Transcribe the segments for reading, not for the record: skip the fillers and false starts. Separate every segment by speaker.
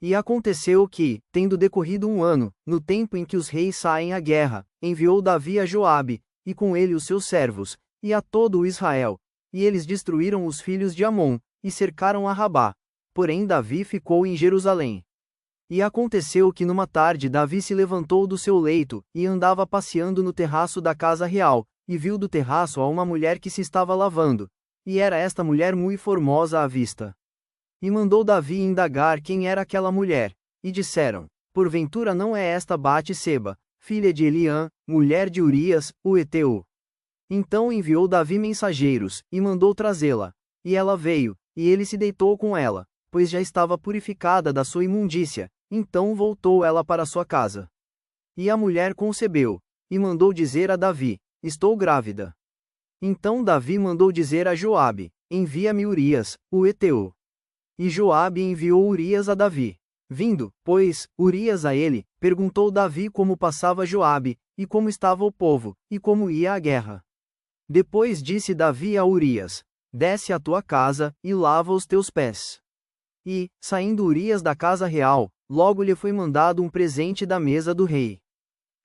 Speaker 1: E aconteceu que, tendo decorrido 1 ano, no tempo em que os reis saem à guerra, enviou Davi a Joabe, e com ele os seus servos, e a todo o Israel, e eles destruíram os filhos de Amon, e cercaram a Rabá. Porém Davi ficou em Jerusalém. E aconteceu que numa tarde Davi se levantou do seu leito, e andava passeando no terraço da casa real, e viu do terraço a uma mulher que se estava lavando, e era esta mulher muito formosa à vista. E mandou Davi indagar quem era aquela mulher, e disseram: porventura não é esta Bate-seba, filha de Eliã, mulher de Urias, o heteu? Então enviou Davi mensageiros, e mandou trazê-la. E ela veio, e ele se deitou com ela, pois já estava purificada da sua imundícia, então voltou ela para sua casa. E a mulher concebeu, e mandou dizer a Davi: estou grávida. Então Davi mandou dizer a Joabe: envia-me Urias, o heteu. E Joabe enviou Urias a Davi. Vindo, pois, Urias a ele, perguntou Davi como passava Joabe, e como estava o povo, e como ia a guerra. Depois disse Davi a Urias: desce à tua casa, e lava os teus pés. E, saindo Urias da casa real, logo lhe foi mandado um presente da mesa do rei.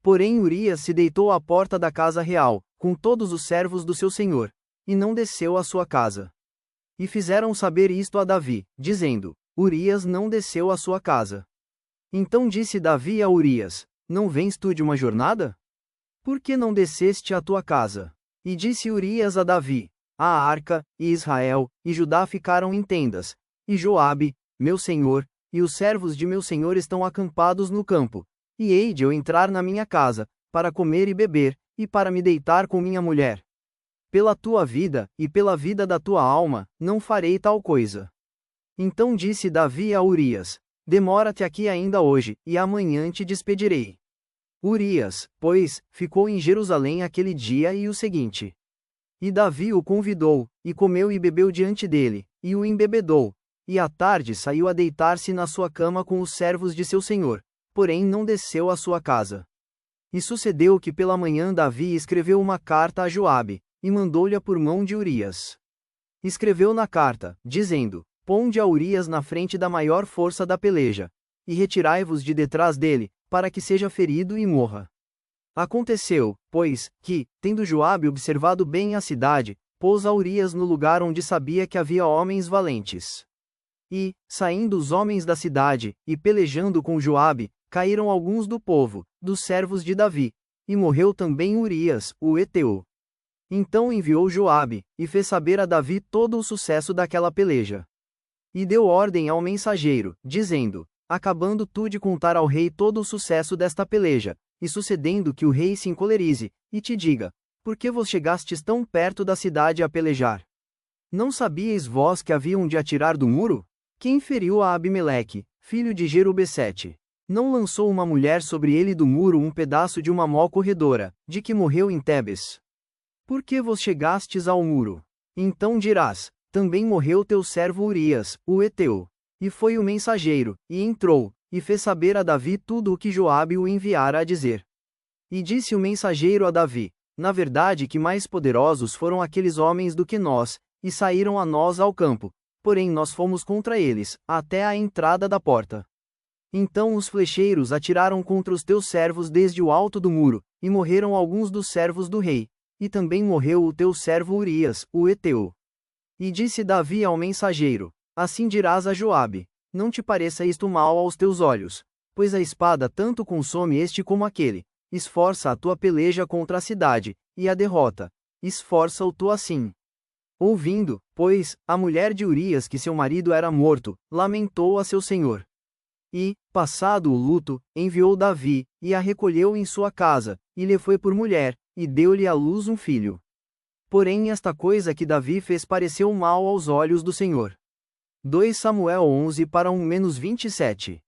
Speaker 1: Porém Urias se deitou à porta da casa real, com todos os servos do seu senhor, e não desceu à sua casa. E fizeram saber isto a Davi, dizendo: Urias não desceu à sua casa. Então disse Davi a Urias: não vens tu de uma jornada? Por que não desceste à tua casa? E disse Urias a Davi: a arca, e Israel, e Judá ficaram em tendas, e Joabe, meu senhor, e os servos de meu senhor estão acampados no campo, e hei de eu entrar na minha casa, para comer e beber, e para me deitar com minha mulher. Pela tua vida, e pela vida da tua alma, não farei tal coisa. Então disse Davi a Urias: demora-te aqui ainda hoje, e amanhã te despedirei. Urias, pois, ficou em Jerusalém aquele dia e o seguinte. E Davi o convidou, e comeu e bebeu diante dele, e o embebedou, e à tarde saiu a deitar-se na sua cama com os servos de seu senhor, porém não desceu à sua casa. E sucedeu que pela manhã Davi escreveu uma carta a Joabe, e mandou-lhe por mão de Urias. Escreveu na carta, dizendo: ponde a Urias na frente da maior força da peleja, e retirai-vos de detrás dele, para que seja ferido e morra. Aconteceu, pois, que, tendo Joabe observado bem a cidade, pôs a Urias no lugar onde sabia que havia homens valentes. E, saindo os homens da cidade, e pelejando com Joabe, caíram alguns do povo, dos servos de Davi, e morreu também Urias, o heteu. Então enviou Joabe, e fez saber a Davi todo o sucesso daquela peleja. E deu ordem ao mensageiro, dizendo: acabando tu de contar ao rei todo o sucesso desta peleja, e sucedendo que o rei se encolerize, e te diga: por que vos chegastes tão perto da cidade a pelejar? Não sabíeis vós que haviam de atirar do muro? Quem feriu a Abimeleque, filho de Jerubessete? Não lançou uma mulher sobre ele do muro um pedaço de uma mó corredora, de que morreu em Tebes? Por que vos chegastes ao muro? Então dirás: também morreu teu servo Urias, o heteu. E foi o mensageiro, e entrou, e fez saber a Davi tudo o que Joabe o enviara a dizer. E disse o mensageiro a Davi: na verdade que mais poderosos foram aqueles homens do que nós, e saíram a nós ao campo, porém nós fomos contra eles, até a entrada da porta. Então os flecheiros atiraram contra os teus servos desde o alto do muro, e morreram alguns dos servos do rei, e também morreu o teu servo Urias, o heteu. E disse Davi ao mensageiro: assim dirás a Joabe: não te pareça isto mal aos teus olhos, pois a espada tanto consome este como aquele. Esforça a tua peleja contra a cidade, e a derrota. Esforça-o tu assim. Ouvindo, pois, a mulher de Urias que seu marido era morto, lamentou a seu senhor. E, passado o luto, enviou Davi, e a recolheu em sua casa, e lhe foi por mulher, e deu-lhe à luz um filho. Porém esta coisa que Davi fez pareceu mal aos olhos do Senhor. 2 Samuel 11 para 1-27